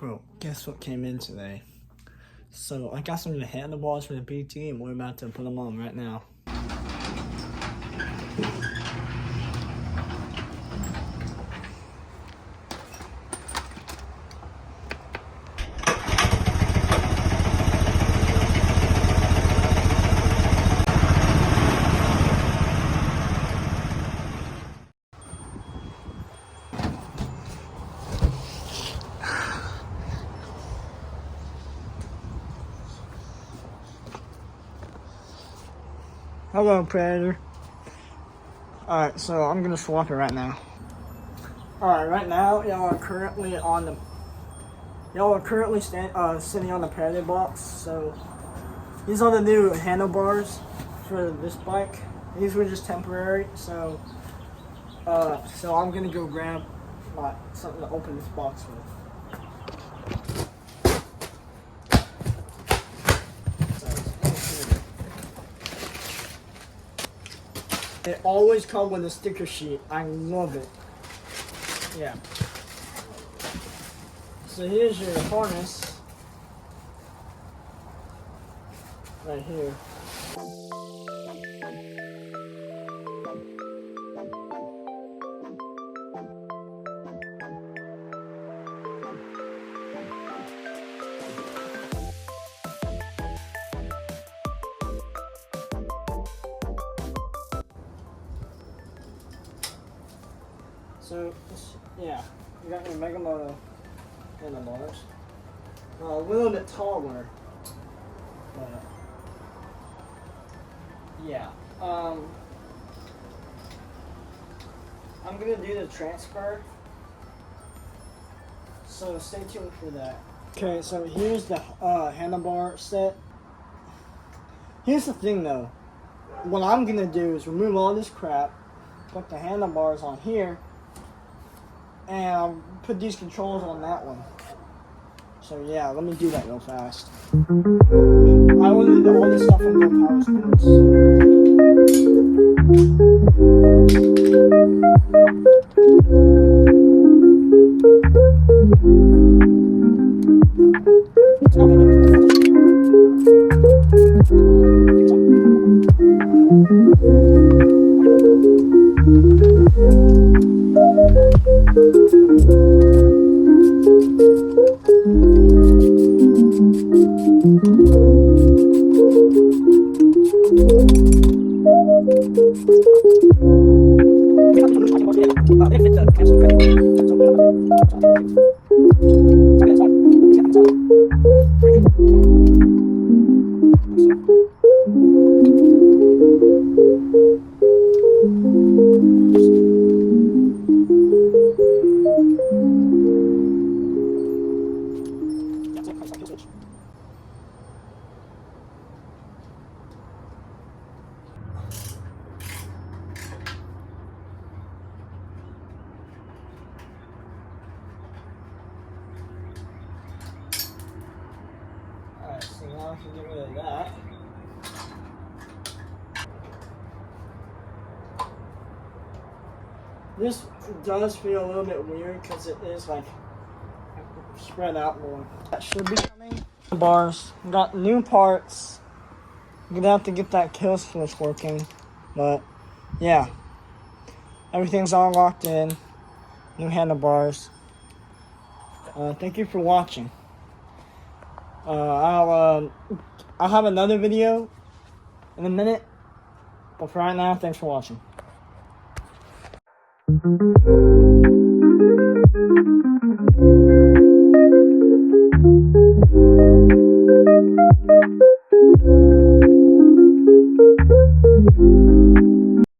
Bro, guess what came in today? So I got some of the handlebars from the PT and we're about to put them on right now. Hello, Predator. Alright, so I'm gonna swap it right now. Alright, right now y'all are currently sitting on the Predator box. So these are the new handlebars for this bike. These were just temporary, so I'm gonna go grab something to open this box with. It always comes with a sticker sheet. I love it. Yeah. So here's your harness. Right here. So, yeah, you got your Mega Moto handlebars. A little bit taller, but yeah. I'm gonna do the transfer, so stay tuned for that. Okay, so here's the handlebar set. Here's the thing though, what I'm gonna do is remove all this crap, put the handlebars on here, and put these controls on that one. So yeah, let me do that real fast. I ordered all this stuff from Go Power Sports. Alright, so now I can get rid of that. This does feel a little bit weird because it is like spread out more. That should be coming. Bars, got new parts. I'm gonna have to get that kill switch working, but yeah, everything's all locked in. New handlebars. Thank you for watching. I'll have another video in a minute, but for right now, thanks for watching.